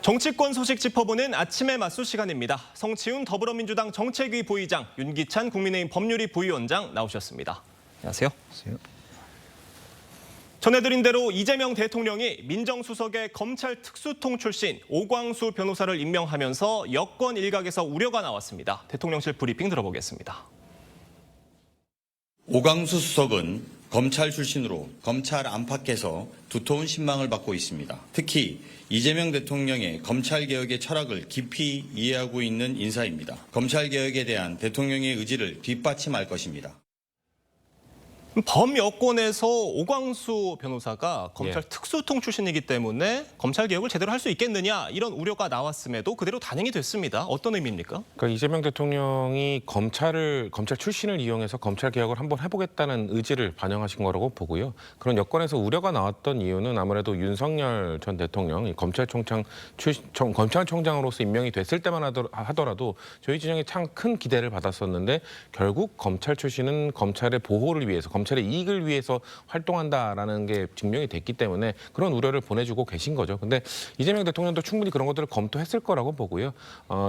정치권 소식 짚어보는 아침의 맞수 시간입니다. 성치훈 더불어민주당 정책위 부의장, 윤기찬 국민의힘 법률위 부위원장 나오셨습니다. 안녕하세요. 전해드린 대로 이재명 대통령이 민정수석의 검찰 특수통 출신 오광수 변호사를 임명하면서 여권 일각에서 우려가 나왔습니다. 대통령실 브리핑 들어보겠습니다. 오광수 수석은 검찰 출신으로 검찰 안팎에서 두터운 신망을 받고 있습니다. 특히 이재명 대통령의 검찰개혁의 철학을 깊이 이해하고 있는 인사입니다. 검찰개혁에 대한 대통령의 의지를 뒷받침할 것입니다. 범여권에서 오광수 변호사가 검찰 특수통 출신이기 때문에 검찰 개혁을 제대로 할 수 있겠느냐 이런 우려가 나왔음에도 그대로 단행이 됐습니다. 어떤 의미입니까? 그러니까 이재명 대통령이 검찰 출신을 이용해서 검찰 개혁을 한번 해보겠다는 의지를 반영하신 거라고 보고요. 그런 여권에서 우려가 나왔던 이유는 아무래도 윤석열 전 대통령이 검찰총장으로서 임명이 됐을 때만 하더라도 저희 진영에 참 큰 기대를 받았었는데 결국 검찰 출신은 검찰의 보호를 위해서 검찰의 이익을 위해서 활동한다라는 게 증명이 됐기 때문에 그런 우려를 보내주고 계신 거죠. 근데 이재명 대통령도 충분히 그런 것들을 검토했을 거라고 보고요.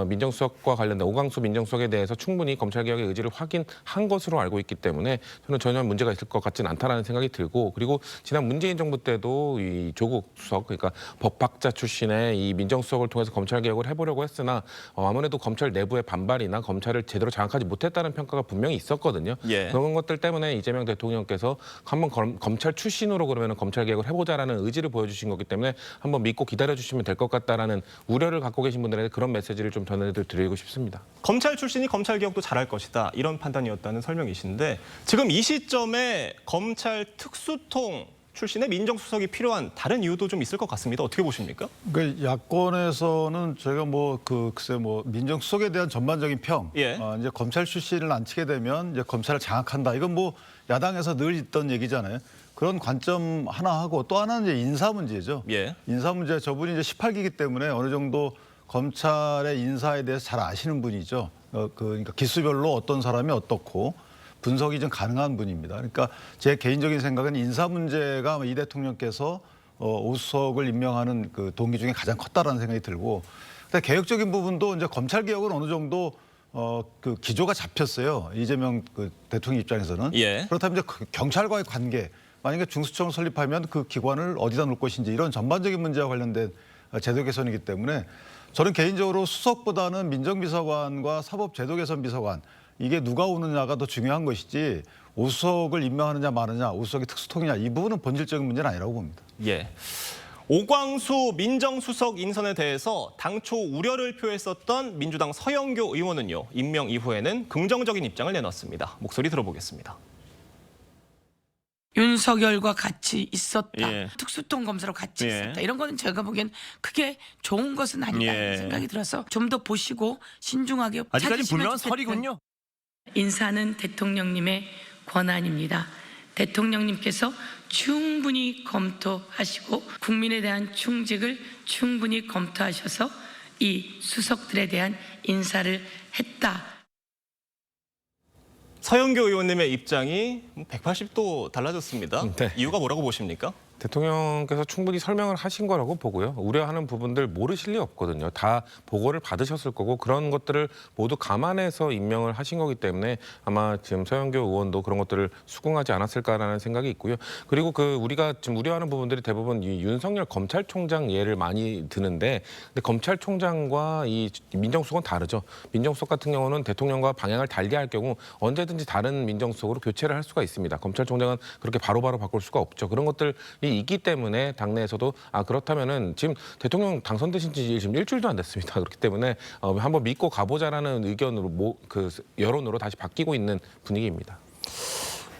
민정수석과 관련된 오광수 민정수석에 대해서 충분히 검찰개혁의 의지를 확인한 것으로 알고 있기 때문에 저는 전혀 문제가 있을 것 같지는 않다라는 생각이 들고 그리고 지난 문재인 정부 때도 이 조국 수석 그러니까 법학자 출신의 이 민정수석을 통해서 검찰개혁을 해보려고 했으나 아무래도 검찰 내부의 반발이나 검찰을 제대로 장악하지 못했다는 평가가 분명히 있었거든요. 그런 것들 때문에 이재명 대통령께서 한번 검찰 출신으로 그러면 검찰 개혁을 해보자라는 의지를 보여주신 거기 때문에 한번 믿고 기다려주시면 될 것 같다라는 우려를 갖고 계신 분들에게 그런 메시지를 좀 전해드리고 싶습니다. 검찰 출신이 검찰 개혁도 잘할 것이다 이런 판단이었다는 설명이신데 지금 이 시점에 검찰 특수통 출신의 민정수석이 필요한 다른 이유도 좀 있을 것 같습니다. 어떻게 보십니까? 그러니까 야권에서는 저희가 글쎄 민정수석에 대한 전반적인 평, 이제 검찰 출신을 앉히게 되면 이제 검찰을 장악한다. 이건 야당에서 늘 있던 얘기잖아요. 그런 관점 하나 하고 또 하나는 이제 인사 문제죠. 인사 문제 저분이 이제 18기이기 때문에 어느 정도 검찰의 인사에 대해서 잘 아시는 분이죠. 그러니까 기수별로 어떤 사람이 어떻고. 분석이 좀 가능한 분입니다. 그러니까 제 개인적인 생각은 인사 문제가 이 대통령께서 오 수석을 임명하는 그 동기 중에 가장 컸다라는 생각이 들고, 근데 개혁적인 부분도 이제 검찰 개혁은 어느 정도 그 기조가 잡혔어요. 이재명 그 대통령 입장에서는. 그렇다면 이제 경찰과의 관계, 만약에 중수청을 설립하면 그 기관을 어디다 놓을 것인지 이런 전반적인 문제와 관련된 제도 개선이기 때문에 저는 개인적으로 수석보다는 민정비서관과 사법제도개선비서관 이게 누가 오느냐가 더 중요한 것이지 오수석을 임명하느냐 마느냐 오수석이 특수통이냐 이 부분은 본질적인 문제는 아니라고 봅니다. 오광수 민정수석 인선에 대해서 당초 우려를 표했었던 민주당 서영교 의원은요. 임명 이후에는 긍정적인 입장을 내놨습니다. 목소리 들어보겠습니다. 윤석열과 같이 있었다. 특수통 검사로 같이 있었다. 이런 거는 제가 보기엔 크게 좋은 것은 아니다는 생각이 들어서 좀 더 보시고 신중하게 아직까지 분명한 설이군요. 인사는 대통령님의 권한입니다. 대통령님께서 충분히 검토하시고 국민에 대한 충직을 충분히 검토하셔서 이 수석들에 대한 인사를 했다. 서영교 의원님의 입장이 180도 달라졌습니다. 이유가 뭐라고 보십니까? 대통령께서 충분히 설명을 하신 거라고 보고요. 우려하는 부분들 모르실 리 없거든요. 다 보고를 받으셨을 거고 그런 것들을 모두 감안해서 임명을 하신 거기 때문에 아마 지금 서영교 의원도 그런 것들을 수긍하지 않았을까라는 생각이 있고요. 그리고 우리가 지금 우려하는 부분들이 대부분 이 윤석열 검찰총장 예를 많이 드는데 근데 검찰총장과 이 민정수석은 다르죠. 민정수석 같은 경우는 대통령과 방향을 달리할 경우 언제든지 다른 민정수석으로 교체를 할 수가 있습니다. 검찰총장은 그렇게 바로바로 바꿀 수가 없죠. 그런 것들이 있기 때문에 당내에서도 그렇다면은 지금 대통령 당선되신 지 지금 일주일도 안 됐습니다. 그렇기 때문에 한번 믿고 가보자라는 의견으로 여론으로 다시 바뀌고 있는 분위기입니다.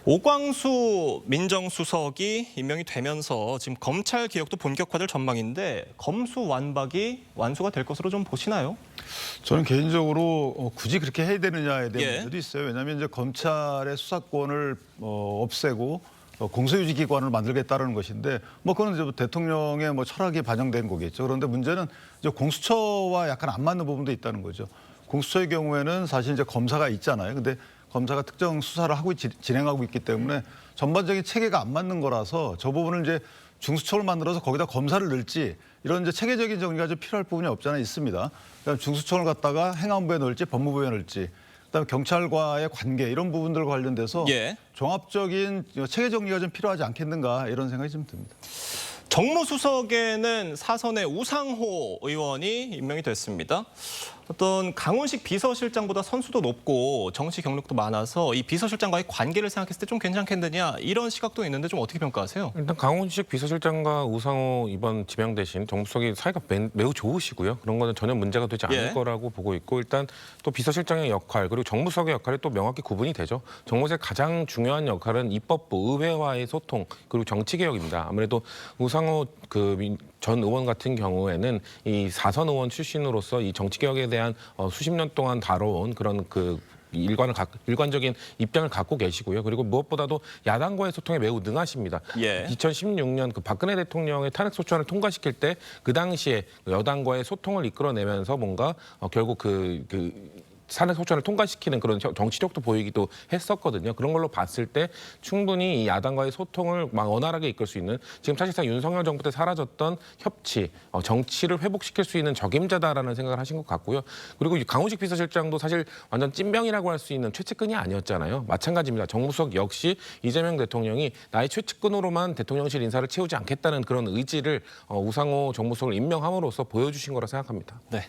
오광수 민정수석이 임명이 되면서 지금 검찰 개혁도 본격화될 전망인데 검수완박이 완수가 될 것으로 좀 보시나요? 저는 개인적으로 굳이 그렇게 해야 되느냐에 대한 문제도 있어요. 왜냐하면 이제 검찰의 수사권을 없애고 공소유지 기관을 만들겠다는 것인데 그거는 이제 대통령의 철학이 반영된 거겠죠. 그런데 문제는 이제 공수처와 약간 안 맞는 부분도 있다는 거죠. 공수처의 경우에는 사실 이제 검사가 있잖아요. 근데 검사가 특정 수사를 하고 진행하고 있기 때문에 전반적인 체계가 안 맞는 거라서 저 부분을 이제 중수처를 만들어서 거기다 검사를 넣을지 이런 이제 체계적인 정리가 좀 필요할 부분이 없지 않아 있습니다. 그다음 중수청을 갖다가 행안부에 넣을지 법무부에 넣을지 그다음에 경찰과의 관계 이런 부분들과 관련돼서 예. 종합적인 체계 정리가 좀 필요하지 않겠는가 이런 생각이 좀 듭니다. 정무수석에는 사선의 우상호 의원이 임명이 됐습니다. 어떤 강훈식 비서실장보다 선수도 높고 정치 경력도 많아서 이 비서실장과의 관계를 생각했을 때 좀 괜찮겠느냐 이런 시각도 있는데 좀 어떻게 평가하세요? 일단 강훈식 비서실장과 우상호 이번 지명되신 정무수석이 사이가 매우 좋으시고요. 그런 거는 전혀 문제가 되지 않을 예. 거라고 보고 있고 일단 또 비서실장의 역할 그리고 정무수석의 역할이 또 명확히 구분이 되죠. 정무수의 가장 중요한 역할은 입법부 의회와의 소통 그리고 정치개혁입니다. 아무래도 우상호 전 의원 같은 경우에는 이 4선 의원 출신으로서 이 정치개혁에 대한 수십 년 동안 다뤄온 그런 일관적인 입장을 갖고 계시고요. 그리고 무엇보다도 야당과의 소통에 매우 능하십니다. 예. 2016년 박근혜 대통령의 탄핵소추안을 통과시킬 때 그 당시에 여당과의 소통을 이끌어내면서 뭔가 결국 탄핵소추안을 통과시키는 그런 정치력도 보이기도 했었거든요. 그런 걸로 봤을 때 충분히 이 야당과의 소통을 원활하게 이끌 수 있는 지금 사실상 윤석열 정부 때 사라졌던 협치, 정치를 회복시킬 수 있는 적임자다라는 생각을 하신 것 같고요. 그리고 강훈식 비서실장도 사실 완전 찐병이라고 할 수 있는 최측근이 아니었잖아요. 마찬가지입니다. 정무수석 역시 이재명 대통령이 나의 최측근으로만 대통령실 인사를 채우지 않겠다는 그런 의지를 우상호 정무수석을 임명함으로써 보여주신 거라 생각합니다. 네.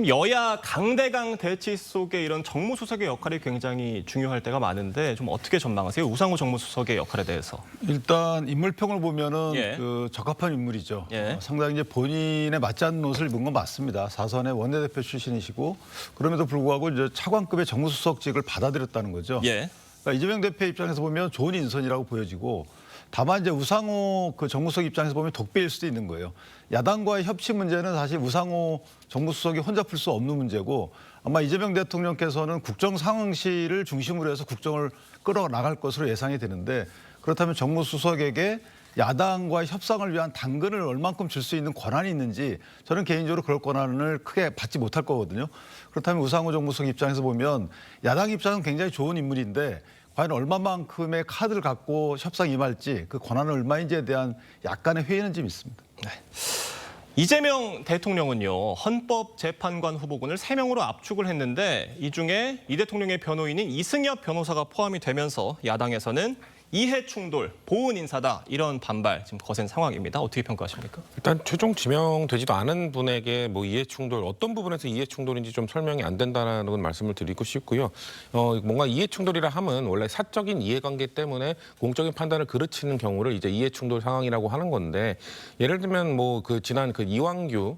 여야 강대강 대치 속에 이런 정무수석의 역할이 굉장히 중요할 때가 많은데 좀 어떻게 전망하세요? 우상호 정무수석의 역할에 대해서. 일단 인물평을 보면은 예. 적합한 인물이죠. 예. 상당히 이제 본인에 맞지 않는 옷을 입은 건 맞습니다. 사선의 원내대표 출신이시고 그럼에도 불구하고 이제 차관급의 정무수석직을 받아들였다는 거죠. 예. 그러니까 이재명 대표 입장에서 보면 좋은 인선이라고 보여지고 다만 이제 우상호 정무수석 입장에서 보면 독배일 수도 있는 거예요. 야당과의 협치 문제는 사실 우상호 정무수석이 혼자 풀 수 없는 문제고 아마 이재명 대통령께서는 국정상황실을 중심으로 해서 국정을 끌어나갈 것으로 예상이 되는데 그렇다면 정무수석에게 야당과의 협상을 위한 당근을 얼만큼 줄 수 있는 권한이 있는지 저는 개인적으로 그럴 권한을 크게 받지 못할 거거든요. 그렇다면 우상호 정무수석 입장에서 보면 야당 입장은 굉장히 좋은 인물인데 과연 얼마만큼의 카드를 갖고 협상 임할지 그 권한은 얼마인지에 대한 약간의 회의는 좀 있습니다. 네. 이재명 대통령은요 헌법재판관 후보군을 3명으로 압축을 했는데 이 중에 이 대통령의 변호인인 이승엽 변호사가 포함이 되면서 야당에서는 이해충돌, 보훈 인사다 이런 반발 지금 거센 상황입니다. 어떻게 평가하십니까? 일단 최종 지명되지도 않은 분에게 이해충돌 어떤 부분에서 이해충돌인지 좀 설명이 안 된다는 건 말씀을 드리고 싶고요. 뭔가 이해충돌이라 함은 원래 사적인 이해관계 때문에 공적인 판단을 그르치는 경우를 이제 이해충돌 상황이라고 하는 건데 예를 들면 지난 이완규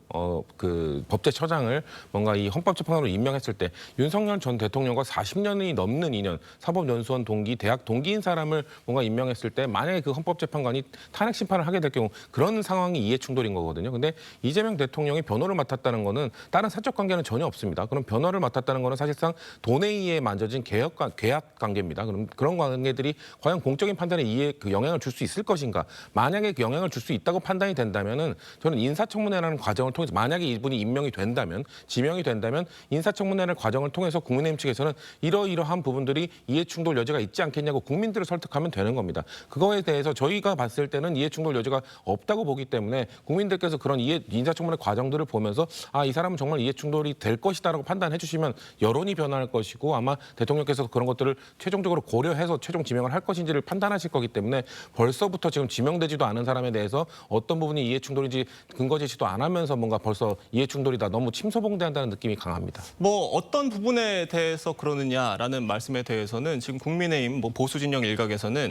법제처장을 뭔가 이 헌법재판관으로 임명했을 때 윤석열 전 대통령과 40년이 넘는 인연, 사법연수원 동기, 대학 동기인 사람을 뭔가 임명했을 때 만약에 그 헌법재판관이 탄핵 심판을 하게 될 경우 그런 상황이 이해충돌인 거거든요. 근데 이재명 대통령이 변호를 맡았다는 거는 다른 사적 관계는 전혀 없습니다. 그럼 변호를 맡았다는 거는 사실상 돈에 의해 만져진 계약 관계입니다. 그럼 그런 관계들이 과연 공적인 판단에 영향을 줄 수 있을 것인가? 만약에 영향을 줄 수 있다고 판단이 된다면은 저는 인사청문회라는 과정을 통해서 만약에 이분이 임명이 된다면 지명이 된다면 인사청문회를 과정을 통해서 국민의힘 측에서는 이러이러한 부분들이 이해충돌 여지가 있지 않겠냐고 국민들을 설득하면 되는 겁니다. 그거에 대해서 저희가 봤을 때는 이해충돌 여지가 없다고 보기 때문에 국민들께서 그런 인사청문회 과정들을 보면서 이 사람은 정말 이해충돌이 될 것이다라고 판단해 주시면 여론이 변화할 것이고 아마 대통령께서 그런 것들을 최종적으로 고려해서 최종 지명을 할 것인지를 판단하실 거기 때문에 벌써부터 지금 지명되지도 않은 사람에 대해서 어떤 부분이 이해충돌인지 근거 제시도 안 하면서 뭔가 벌써 이해충돌이다 너무 침소봉대한다는 느낌이 강합니다. 어떤 부분에 대해서 그러느냐라는 말씀에 대해서는 지금 국민의힘 보수 진영 일각에서는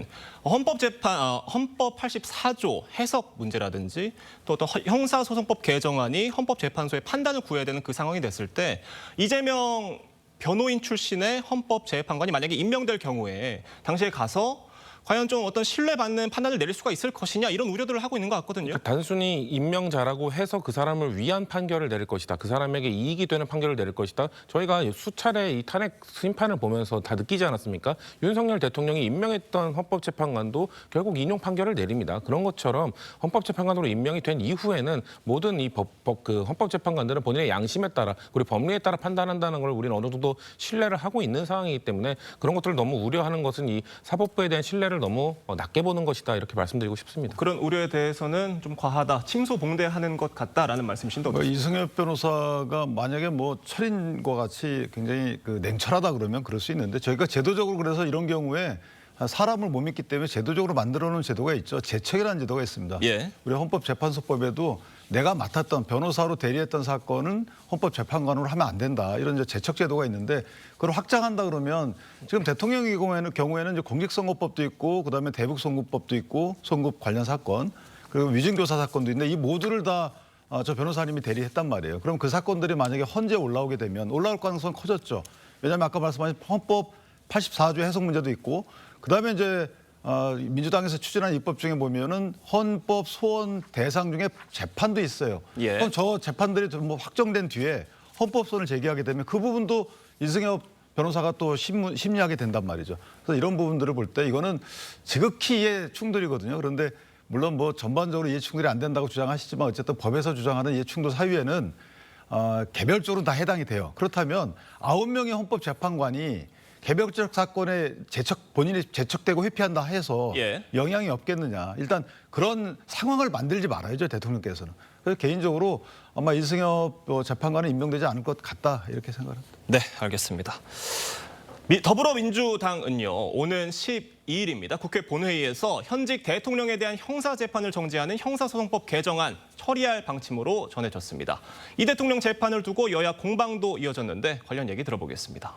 헌법 84조 해석 문제라든지 또 어떤 형사소송법 개정안이 헌법재판소의 판단을 구해야 되는 그 상황이 됐을 때 이재명 변호인 출신의 헌법재판관이 만약에 임명될 경우에 당시에 가서 과연 좀 어떤 신뢰받는 판단을 내릴 수가 있을 것이냐 이런 우려들을 하고 있는 것 같거든요. 단순히 임명자라고 해서 그 사람을 위한 판결을 내릴 것이다. 그 사람에게 이익이 되는 판결을 내릴 것이다. 저희가 수차례 이 탄핵 심판을 보면서 다 느끼지 않았습니까? 윤석열 대통령이 임명했던 헌법재판관도 결국 인용 판결을 내립니다. 그런 것처럼 헌법재판관으로 임명이 된 이후에는 모든 이 헌법재판관들은 본인의 양심에 따라 그리고 법리에 따라 판단한다는 걸 우리는 어느 정도 신뢰를 하고 있는 상황이기 때문에 그런 것들을 너무 우려하는 것은 이 사법부에 대한 신뢰를 검찰을 너무 낮게 보는 것이다 이렇게 말씀드리고 싶습니다. 그런 우려에 대해서는 좀 과하다, 침소봉대하는 것 같다라는 말씀이신데 어떻습니까? 이승엽 변호사가 만약에 뭐 철인과 같이 굉장히 그 냉철하다 그러면 그럴 수 있는데 저희가 제도적으로 그래서 이런 경우에 사람을 못 믿기 때문에 제도적으로 만들어 놓은 제도가 있죠. 제척이라는 제도가 있습니다. 예. 우리 헌법재판소법에도 내가 맡았던 변호사로 대리했던 사건은 헌법재판관으로 하면 안 된다. 이런 이제 제척 제도가 있는데 그걸 확장한다 그러면 지금 대통령의 경우에는 이제 공직선거법도 있고 그다음에 대북선거법도 있고 선거 관련 사건 그리고 위증교사 사건도 있는데 이 모두를 다 저 변호사님이 대리했단 말이에요. 그럼 그 사건들이 만약에 헌재 올라오게 되면 올라올 가능성은 커졌죠. 왜냐하면 아까 말씀하신 헌법 84조 해석 문제도 있고 그다음에 이제 민주당에서 추진한 입법 중에 보면은 헌법 소원 대상 중에 재판도 있어요. 예. 그럼 저 재판들이 뭐 확정된 뒤에 헌법소원을 제기하게 되면 그 부분도 이승엽 변호사가 또 심리하게 된단 말이죠. 그래서 이런 부분들을 볼 때 이거는 지극히 이해 충돌이거든요. 그런데 물론 뭐 전반적으로 이해 충돌이 안 된다고 주장하시지만 어쨌든 법에서 주장하는 이해 충돌 사유에는 개별적으로 다 해당이 돼요. 그렇다면 9명의 헌법재판관이 개별적 사건에 본인이 제척되고 회피한다 해서 예. 영향이 없겠느냐. 일단 그런 상황을 만들지 말아야죠, 대통령께서는. 그래서 개인적으로 아마 이승엽 재판관은 임명되지 않을 것 같다 이렇게 생각합니다. 네, 알겠습니다. 더불어민주당은요, 오는 12일입니다. 국회 본회의에서 현직 대통령에 대한 형사재판을 정지하는 형사소송법 개정안 처리할 방침으로 전해졌습니다. 이 대통령 재판을 두고 여야 공방도 이어졌는데 관련 얘기 들어보겠습니다.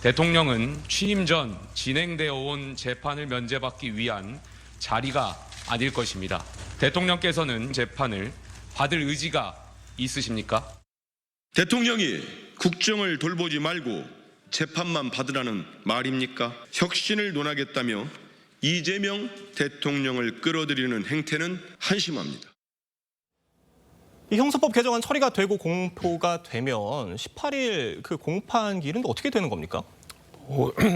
대통령은 취임 전 진행되어 온 재판을 면제받기 위한 자리가 아닐 것입니다. 대통령께서는 재판을 받을 의지가 있으십니까? 대통령이 국정을 돌보지 말고 재판만 받으라는 말입니까? 혁신을 논하겠다며 이재명 대통령을 끌어들이는 행태는 한심합니다. 이 형사법 개정안 처리가 되고 공포가 되면 18일 그 공판기일은 어떻게 되는 겁니까?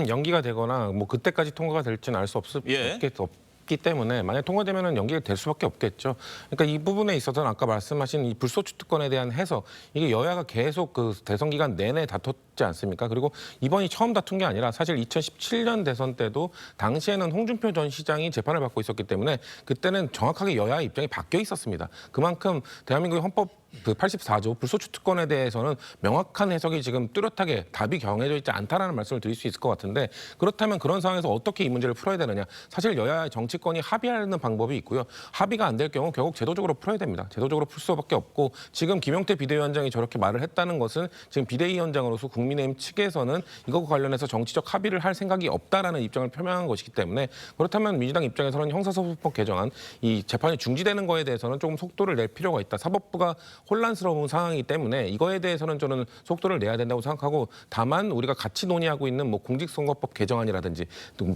연기가 되거나 뭐 그때까지 통과가 될지는 알 수 예. 없기 때문에 만약 통과되면 연기가 될 수밖에 없겠죠. 그러니까 이 부분에 있어서는 아까 말씀하신 이 불소추 특권에 대한 해석 이게 여야가 계속 그 대선 기간 내내 다퉜지 않습니까? 그리고 이번이 처음 다툰 게 아니라 사실 2017년 대선 때도 당시에는 홍준표 전 시장이 재판을 받고 있었기 때문에 그때는 정확하게 여야의 입장이 바뀌어 있었습니다. 그만큼 대한민국의 헌법 그 84조 불소추 특권에 대해서는 명확한 해석이 지금 뚜렷하게 답이 정해져 있지 않다라는 말씀을 드릴 수 있을 것 같은데 그렇다면 그런 상황에서 어떻게 이 문제를 풀어야 되느냐. 사실 여야의 정치권이 합의하는 방법이 있고요. 합의가 안 될 경우 결국 제도적으로 풀어야 됩니다. 제도적으로 풀 수밖에 없고 지금 김용태 비대위원장이 저렇게 말을 했다는 것은 지금 비대위원장으로서 국민의힘 측에서는 이것과 관련해서 정치적 합의를 할 생각이 없다라는 입장을 표명한 것이기 때문에 그렇다면 민주당 입장에서는 형사소송법 개정안 이 재판이 중지되는 거에 대해서는 조금 속도를 낼 필요가 있다. 사법부가 혼란스러운 상황이기 때문에 이거에 대해서는 저는 속도를 내야 된다고 생각하고 다만 우리가 같이 논의하고 있는 뭐 공직선거법 개정안이라든지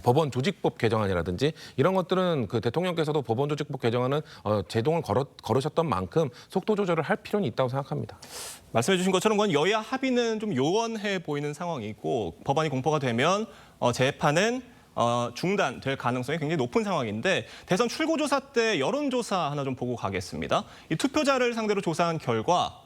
법원 조직법 개정안이라든지 이런 것들은 그 대통령께서도 법원 조직법 개정안은 제동을 걸으셨던 만큼 속도 조절을 할 필요는 있다고 생각합니다. 말씀해 주신 것처럼 그건 여야 합의는 좀 요원해 보이는 상황이고 법안이 공포가 되면 재판은 중단될 가능성이 굉장히 높은 상황인데 대선 출구조사 때 여론조사 하나 좀 보고 가겠습니다. 이 투표자를 상대로 조사한 결과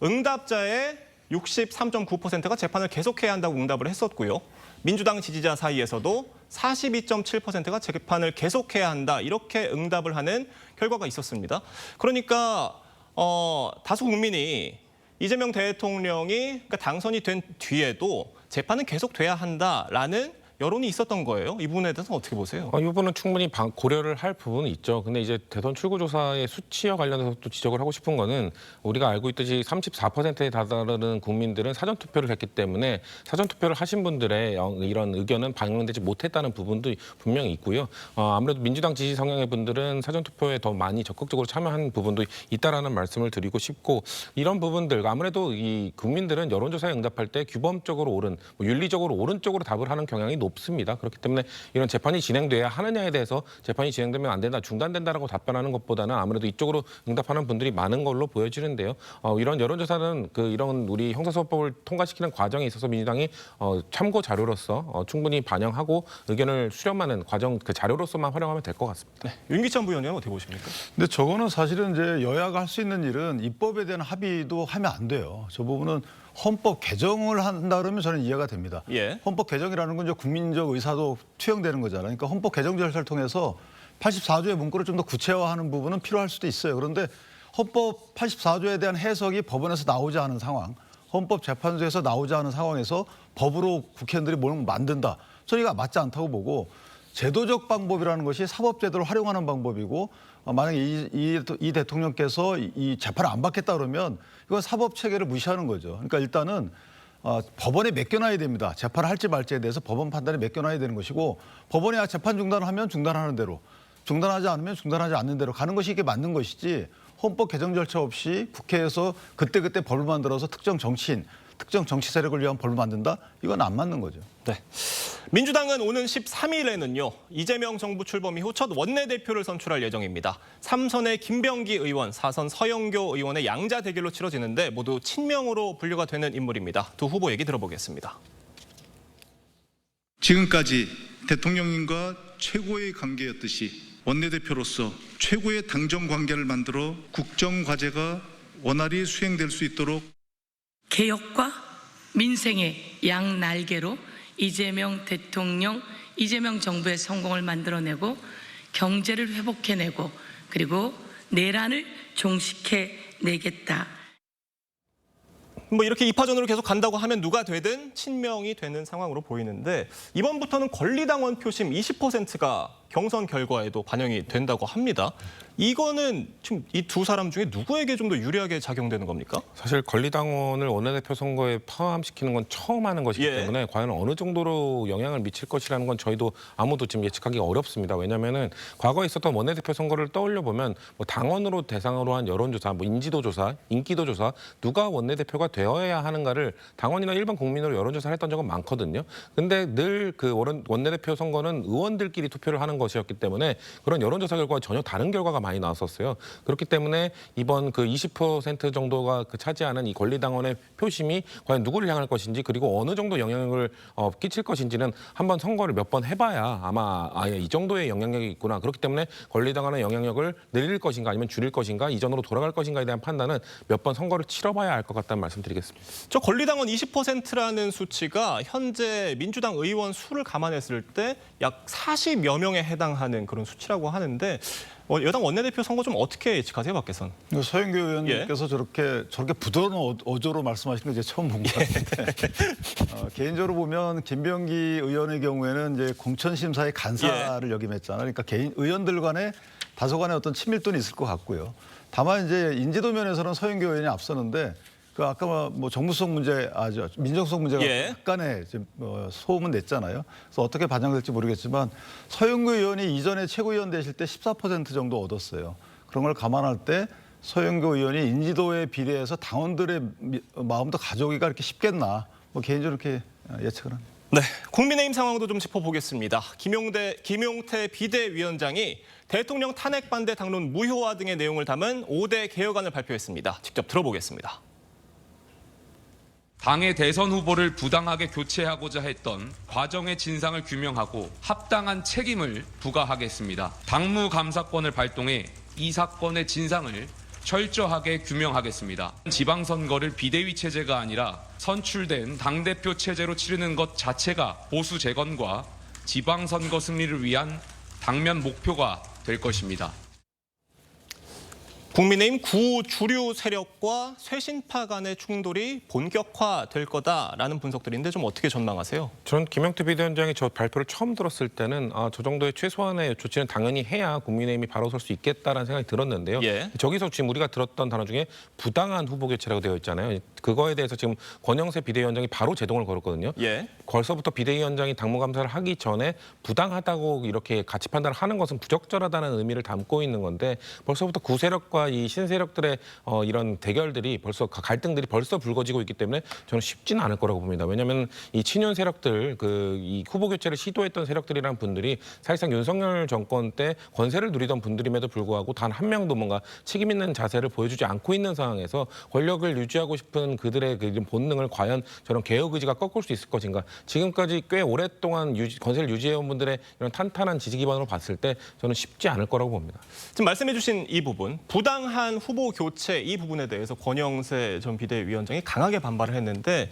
응답자의 63.9%가 재판을 계속해야 한다고 응답을 했었고요. 민주당 지지자 사이에서도 42.7%가 재판을 계속해야 한다 이렇게 응답을 하는 결과가 있었습니다. 그러니까 다수 국민이 이재명 대통령이 그러니까 당선이 된 뒤에도 재판은 계속돼야 한다라는 여론이 있었던 거예요. 이 부분에 대해서 어떻게 보세요? 이 부분은 충분히 고려를 할 부분은 있죠. 근데 이제 대선 출구조사의 수치와 관련해서 또 지적을 하고 싶은 거는 우리가 알고 있듯이 34%에 다다르는 국민들은 사전투표를 했기 때문에 사전투표를 하신 분들의 이런 의견은 반영되지 못했다는 부분도 분명히 있고요. 아무래도 민주당 지지 성향의 분들은 사전투표에 더 많이 적극적으로 참여한 부분도 있다라는 말씀을 드리고 싶고 이런 부분들 아무래도 이 국민들은 여론조사에 응답할 때 규범적으로 옳은 윤리적으로 옳은 쪽으로 답을 하는 경향이 높습니다. 그렇기 때문에 이런 재판이 진행돼야 하느냐에 대해서 재판이 진행되면 안 된다, 중단된다라고 답변하는 것보다는 아무래도 이쪽으로 응답하는 분들이 많은 걸로 보여지는데요. 이런 여론조사는 이런 우리 형사소송법을 통과시키는 과정에 있어서 민주당이 참고 자료로서 충분히 반영하고 의견을 수렴하는 과정 그 자료로서만 활용하면 될 것 같습니다. 네, 윤기찬 부위원장은 어떻게 보십니까? 근데 저거는 사실은 이제 여야가 할 수 있는 일은 입법에 대한 합의도 하면 안 돼요. 저 부분은 헌법 개정을 한다 그러면 저는 이해가 됩니다. 예. 헌법 개정이라는 건 이제 국민적 의사도 투영되는 거잖아요. 그러니까 헌법 개정 절차를 통해서 84조의 문구를 좀 더 구체화하는 부분은 필요할 수도 있어요. 그런데 헌법 84조에 대한 해석이 법원에서 나오지 않은 상황, 헌법재판소에서 나오지 않은 상황에서 법으로 국회의원들이 뭘 만든다. 저는 이거 맞지 않다고 보고 제도적 방법이라는 것이 사법제도를 활용하는 방법이고 만약에 이 대통령께서 이 재판을 안 받겠다 그러면 이건 사법체계를 무시하는 거죠. 그러니까 일단은 법원에 맡겨놔야 됩니다. 재판을 할지 말지에 대해서 법원 판단에 맡겨놔야 되는 것이고 법원이 재판 중단하면 중단하는 대로 중단하지 않으면 중단하지 않는 대로 가는 것이 이게 맞는 것이지 헌법 개정 절차 없이 국회에서 그때그때 법을 만들어서 특정 정치인, 특정 정치 세력을 위한 법을 만든다? 이건 안 맞는 거죠. 네. 민주당은 오는 13일에는요. 이재명 정부 출범 이후 첫 원내대표를 선출할 예정입니다. 3선의 김병기 의원, 4선 서영교 의원의 양자 대결로 치러지는데 모두 친명으로 분류가 되는 인물입니다. 두 후보 얘기 들어보겠습니다. 지금까지 대통령님과 최고의 관계였듯이 원내대표로서 최고의 당정 관계를 만들어 국정과제가 원활히 수행될 수 있도록 개혁과 민생의 양날개로 이재명 대통령, 이재명 정부의 성공을 만들어내고 경제를 회복해내고 그리고 내란을 종식해내겠다. 뭐 이렇게 이파전으로 계속 간다고 하면 누가 되든 친명이 되는 상황으로 보이는데 이번부터는 권리당원 표심 20%가 경선 결과에도 반영이 된다고 합니다. 이거는 지금 이 두 사람 중에 누구에게 좀 더 유리하게 작용되는 겁니까? 사실 권리당원을 원내대표 선거에 포함시키는 건 처음 하는 것이기 때문에 과연 어느 정도로 영향을 미칠 것이라는 건 저희도 아무도 지금 예측하기가 어렵습니다. 왜냐하면은 과거에 있었던 원내대표 선거를 떠올려 보면 뭐 당원으로 대상으로 한 여론조사, 뭐 인지도 조사, 인기도 조사, 누가 원내대표가 되어야 하는가를 당원이나 일반 국민으로 여론조사를 했던 적은 많거든요. 근데 늘 그 원내대표 선거는 의원들끼리 투표를 하는 것이었기 때문에 그런 여론조사 결과와 전혀 다른 결과가 많이 나왔었어요. 그렇기 때문에 이번 그 20% 정도가 차지하는 이 권리당원의 표심이 과연 누구를 향할 것인지 그리고 어느 정도 영향을 끼칠 것인지는 한번 선거를 몇 번 해봐야 아마 아예 이 정도의 영향력이 있구나. 그렇기 때문에 권리당원의 영향력을 늘릴 것인가 아니면 줄일 것인가 이전으로 돌아갈 것인가에 대한 판단은 몇 번 선거를 치러봐야 알 것 같다는 말씀드리겠습니다. 저 권리당원 20%라는 수치가 현재 민주당 의원 수를 감안했을 때 약 40여 명에 해당하는 그런 수치라고 하는데 여당 원내대표 선거 좀 어떻게 예측하세요, 밖에선? 서영교 의원님께서 저렇게 부드러운 어조로 말씀하시는 거 이제 처음 본 것 같은데 개인적으로 보면 김병기 의원의 경우에는 이제 공천심사의 간사를 역임했잖아요. 그러니까 개인 의원들 간에 다소간의 어떤 친밀도는 있을 것 같고요. 다만 이제 인지도 면에서는 서영교 의원이 앞서는데 그 아까 뭐 정무성 문제, 민정성 문제가 약간의 소음은 냈잖아요. 그래서 어떻게 반영될지 모르겠지만 서영교 의원이 이전에 최고위원 되실 때 14% 정도 얻었어요. 그런 걸 감안할 때 서영교 의원이 인지도에 비례해서 당원들의 마음도 가져오기가 이렇게 쉽겠나? 뭐 개인적으로 이렇게 예측을 합니다. 네, 국민의힘 상황도 좀 짚어보겠습니다. 김용태 비대위원장이 대통령 탄핵 반대 당론 무효화 등의 내용을 담은 5대 개혁안을 발표했습니다. 직접 들어보겠습니다. 당의 대선 후보를 부당하게 교체하고자 했던 과정의 진상을 규명하고 합당한 책임을 부과하겠습니다. 당무감사권을 발동해 이 사건의 진상을 철저하게 규명하겠습니다. 지방선거를 비대위 체제가 아니라 선출된 당대표 체제로 치르는 것 자체가 보수 재건과 지방선거 승리를 위한 당면 목표가 될 것입니다. 국민의힘 구주류 세력과 쇄신파 간의 충돌이 본격화될 거다라는 분석들인데 좀 어떻게 전망하세요? 전 김용태 비대위원장이 저 발표를 처음 들었을 때는 저 정도의 최소한의 조치는 당연히 해야 국민의힘이 바로 설 수 있겠다라는 생각이 들었는데요. 저기서 지금 우리가 들었던 단어 중에 부당한 후보 교체라고 되어 있잖아요. 그거에 대해서 지금 권영세 비대위원장이 바로 제동을 걸었거든요. 벌써부터 비대위원장이 당무감사를 하기 전에 부당하다고 이렇게 가치 판단을 하는 것은 부적절하다는 의미를 담고 있는 건데 벌써부터 구세력과 이 신세력들의 이런 대결들이 벌써 갈등들이 벌써 불거지고 있기 때문에 저는 쉽지는 않을 거라고 봅니다. 왜냐하면 이 친윤 세력들 이 후보 교체를 시도했던 세력들이라는 분들이 사실상 윤석열 정권 때 권세를 누리던 분들임에도 불구하고 단 한 명도 뭔가 책임 있는 자세를 보여주지 않고 있는 상황에서 권력을 유지하고 싶은 그들의 그 본능을 과연 저런 개혁 의지가 꺾을 수 있을 것인가 지금까지 꽤 오랫동안 건세를 유지해온 분들의 이런 탄탄한 지지 기반으로 봤을 때 저는 쉽지 않을 거라고 봅니다. 지금 말씀해주신 이 부분, 부당한 후보 교체 이 부분에 대해서 권영세 전 비대위원장이 강하게 반발을 했는데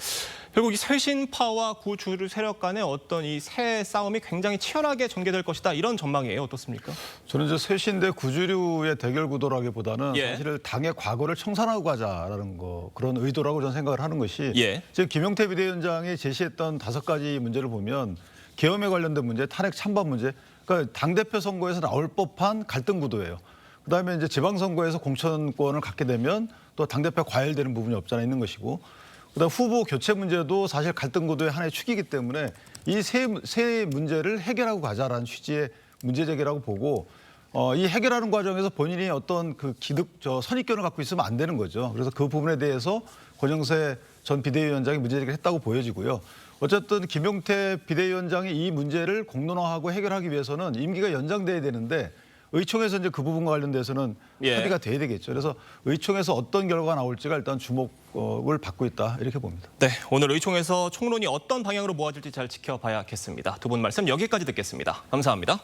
결국 이 쇄신파와 구주류 세력 간의 어떤 이 새 싸움이 굉장히 치열하게 전개될 것이다 이런 전망이에요. 어떻습니까? 저는 이제 쇄신 대 구주류의 대결 구도라기보다는 예. 사실 당의 과거를 청산하고 가자라는 거 그런 의도라고 저는 생각을 하는 것이 예. 지금 김용태 비대위원장이 제시했던 5가지 문제를 보면 계엄에 관련된 문제, 탄핵 찬반 문제, 그러니까 당대표 선거에서 나올 법한 갈등 구도예요. 그다음에 이제 지방선거에서 공천권을 갖게 되면 또 당대표 과열되는 부분이 없잖아 있는 것이고 그다음 후보 교체 문제도 사실 갈등 구도의 하나의 축이기 때문에 이 세 문제를 해결하고 가자라는 취지의 문제 제기라고 보고 이 해결하는 과정에서 본인이 어떤 그 선입견을 갖고 있으면 안 되는 거죠. 그래서 그 부분에 대해서 권영세 전 비대위원장이 문제 제기를 했다고 보여지고요. 어쨌든 김용태 비대위원장이 이 문제를 공론화하고 해결하기 위해서는 임기가 연장돼야 되는데 의총에서 이제 그 부분과 관련돼서는 예. 합의가 돼야 되겠죠. 그래서 의총에서 어떤 결과가 나올지가 일단 주목을 받고 있다 이렇게 봅니다. 네, 오늘 의총에서 총론이 어떤 방향으로 모아질지 잘 지켜봐야겠습니다. 두 분 말씀 여기까지 듣겠습니다. 감사합니다.